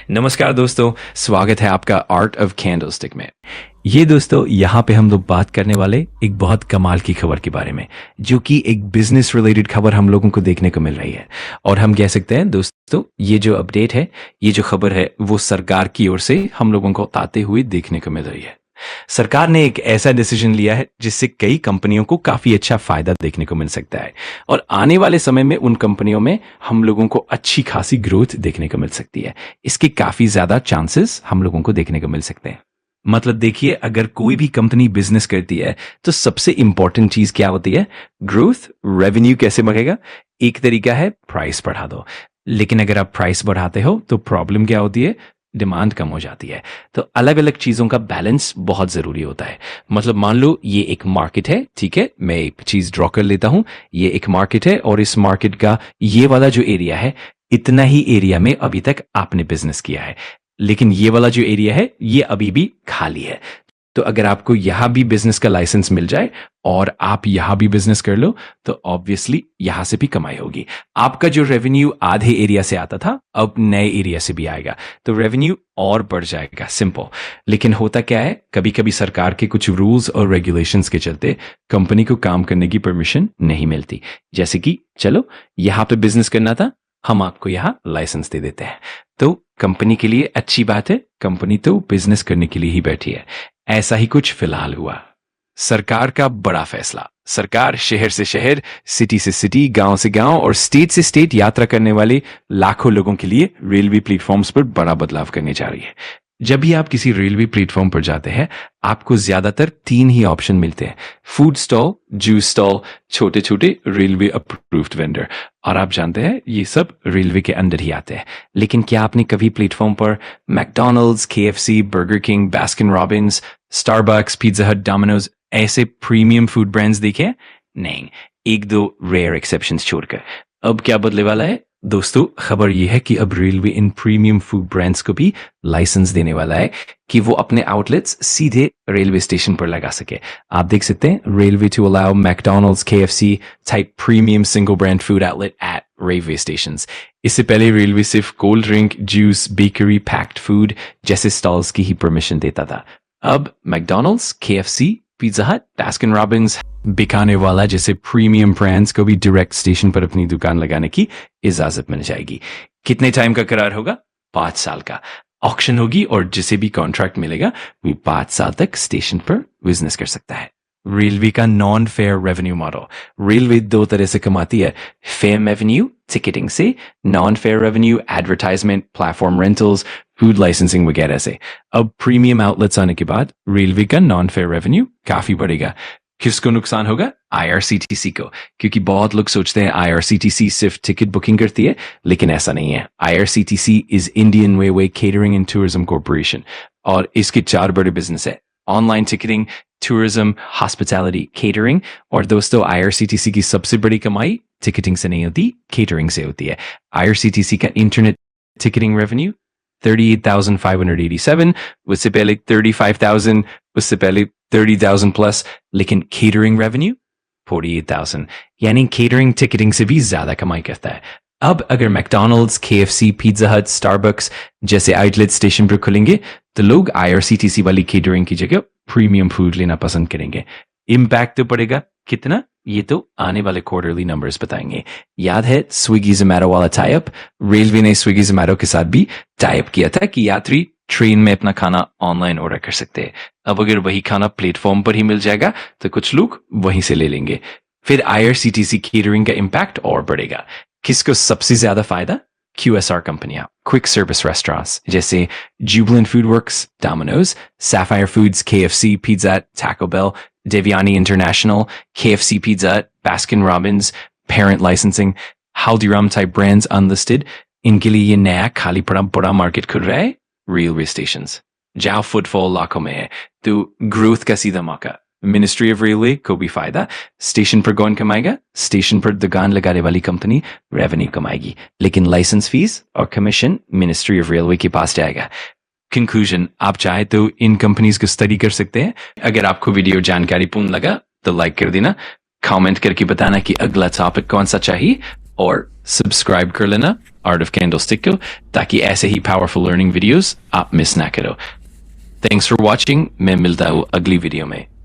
नमस्कार दोस्तों, स्वागत है आपका आर्ट ऑफ कैंडलस्टिक में। ये दोस्तों यहाँ पे हम लोग बात करने वाले एक बहुत कमाल की खबर के बारे में, जो कि एक बिजनेस रिलेटेड खबर हम लोगों को देखने को मिल रही है। और हम कह सकते हैं दोस्तों, ये जो अपडेट है, ये जो खबर है, वो सरकार की ओर से हम लोगों को आते हुए देखने को मिल रही है। सरकार ने एक ऐसा डिसीजन लिया है जिससे कई कंपनियों को काफी अच्छा फायदा देखने को मिल सकता है और आने वाले समय में उन कंपनियों में हम लोगों को अच्छी खासी ग्रोथ देखने को मिल सकती है। इसके काफी ज्यादा चांसेस हम लोगों को देखने को मिल सकते हैं। मतलब देखिए, अगर कोई भी कंपनी बिजनेस करती है तो सबसे इंपॉर्टेंट चीज क्या होती है? ग्रोथ। रेवेन्यू कैसे बढ़ेगा? एक तरीका है प्राइस बढ़ा दो, लेकिन अगर आप प्राइस बढ़ाते हो तो प्रॉब्लम क्या होती है? डिमांड कम हो जाती है। तो अलग अलग चीजों का बैलेंस बहुत जरूरी होता है। मतलब मान लो ये एक मार्केट है, ठीक है, मैं एक चीज ड्रॉ कर लेता हूं। ये एक मार्केट है और इस मार्केट का ये वाला जो एरिया है, इतना ही एरिया में अभी तक आपने बिजनेस किया है, लेकिन ये वाला जो एरिया है ये अभी भी खाली है। तो अगर आपको यहां भी बिजनेस का लाइसेंस मिल जाए और आप यहां भी बिजनेस कर लो तो ऑब्वियसली यहां से भी कमाई होगी। आपका जो रेवेन्यू आधे एरिया से आता था अब नए एरिया से भी आएगा, तो रेवेन्यू और बढ़ जाएगा। सिंपल। लेकिन होता क्या है, कभी कभी सरकार के कुछ रूल्स और रेगुलेशंस के चलते कंपनी को काम करने की परमिशन नहीं मिलती। जैसे कि चलो यहां पे बिजनेस करना था, हम आपको यहां लाइसेंस दे देते हैं। तो कंपनी के लिए अच्छी बात है, कंपनी तो बिजनेस करने के लिए ही बैठी है। ऐसा ही कुछ फिलहाल हुआ। सरकार का बड़ा फैसला। सरकार शहर से शहर, सिटी से सिटी, गांव से गांव और स्टेट से स्टेट यात्रा करने वाले लाखों लोगों के लिए रेलवे प्लेटफॉर्म्स पर बड़ा बदलाव करने जा रही है। जब भी आप किसी रेलवे प्लेटफॉर्म पर जाते हैं, आपको ज्यादातर 3 ही ऑप्शन मिलते हैं: फूड स्टॉल, जूस स्टॉल, छोटे छोटे रेलवे अप्रूव्ड वेंडर। और आप जानते हैं ये सब रेलवे के अंदर ही आते हैं। लेकिन क्या आपने कभी प्लेटफॉर्म पर McDonald's, KFC, burger king, Baskin Robbins, Starbucks, pizza हट, डोमिनोज ऐसे प्रीमियम फूड ब्रांड्स देखे हैं? नहीं, एक दो रेयर एक्सेप्शंस छोड़कर। अब क्या बदले वाला है दोस्तों? खबर यह है कि अब रेलवे इन प्रीमियम फूड ब्रांड्स को भी लाइसेंस देने वाला है कि वो अपने आउटलेट्स सीधे रेलवे स्टेशन पर लगा सके। आप देख सकते हैं, railway to allow McDonald's, KFC type premium single brand food outlet at railway stations. इससे पहले रेलवे सिर्फ cold drink, juice, bakery, packed food जैसे स्टॉल्स की ही परमिशन देता था। अब McDonald's, KFC, pizza hut, Baskin Robbins Bikanervala जैसे प्रीमियम ब्रांड्स को भी डायरेक्ट स्टेशन पर अपनी दुकान लगाने की इजाजत मिल जाएगी। कितने टाइम का करार होगा? 5 साल का। ऑक्शन होगी और जिसे भी कॉन्ट्रैक्ट मिलेगा वो 5 साल तक स्टेशन पर बिजनेस कर सकता है। रेलवे का non fair revenue model. Railway 2 तरह से कमाती है: फेयर रेवेन्यू टिकटिंग से, non fair revenue advertisement, platform rentals, food licensing वगैरह से। अब प्रीमियम आउटलेट्स आने के बाद रेलवे का नॉन फेयर रेवेन्यू काफी बढ़ेगा। किसको नुकसान होगा? आईआरसीटीसी को, क्योंकि बहुत लोग सोचते हैं आईआरसीटीसी सिर्फ टिकट बुकिंग करती है, लेकिन ऐसा नहीं है। IRCTC is Indian railway catering and tourism corporation और इसके 4 बड़े बिजनेस है: online ticketing, tourism, hospitality, catering. और दोस्तों, आईआरसीटीसी की सबसे बड़ी कमाई टिकटिंग से नहीं होती, केटरिंग से होती है। आईआरसीटीसी का इंटरनेट टिकटिंग रेवेन्यू 38,587, उससे पहले 35,000, उससे पहले 30,000 प्लस, लेकिन केटरिंग रेवेन्यू 48,000, यानी केटरिंग टिकटिंग से भी ज्यादा कमाई करता है। अब अगर मैकडॉनल्ड्स, केएफसी, पिज्जा हट, स्टारबक्स जैसे आउटलेट स्टेशन पर खुलेंगे तो लोग आईआरसीटीसी वाली केटरिंग की जगह प्रीमियम फूड लेना पसंद करेंगे। इम्पैक्ट तो पड़ेगा कितना, ये तो आने वाले क्वार्टरली नंबर्स बताएंगे। याद है स्विगी जोमैटो वाला टाई अप? रेलवे ने स्विगी जोमैटो के साथ भी टाई अप किया था कि यात्री ट्रेन में अपना खाना ऑनलाइन ऑर्डर कर सकते हैं। अब अगर वही खाना प्लेटफॉर्म पर ही मिल जाएगा तो कुछ लोग वहीं से ले लेंगे। फिर आईआरसीटीसी केटरिंग का इम्पैक्ट और बढ़ेगा। किसको सबसे ज्यादा फायदा? QSR कंपनियां, क्विक सर्विस रेस्टोरेंट्स जैसे Jubilant Food Works, Domino's, Sapphire Foods, KFC, pizza, Taco Bell, Devyani International, KFC Pizza, Baskin Robbins, Parent Licensing, Haldiram type brands unlisted. इनके लिए ये नया खाली पड़ा बड़ा मार्केट खुल रहा है, रेलवे स्टेशंस। जहां फुटफॉल लाखों में है तो ग्रोथ का सीधा मौका। मिनिस्ट्री ऑफ रेलवे को भी फायदा। स्टेशन पर कौन कमाएगा? स्टेशन पर दुकान लगाने वाली कंपनी रेवेन्यू कमाएगी, लेकिन लाइसेंस फीस और कमीशन मिनिस्ट्री ऑफ रेलवे के पास जाएगा। कंक्लूजन, आप चाहे तो इन कंपनीज को स्टडी कर सकते हैं। अगर आपको वीडियो जानकारीपूर्ण लगा तो लाइक कर देना, कमेंट करके बताना कि अगला टॉपिक कौन सा चाहिए और सब्सक्राइब कर लेना आर्ट ऑफ कैंडलस्टिक को, ताकि ऐसे ही पावरफुल लर्निंग वीडियोस आप मिस ना करो। Thanks for watching. मैं मिलता हूँ अगली वीडियो में।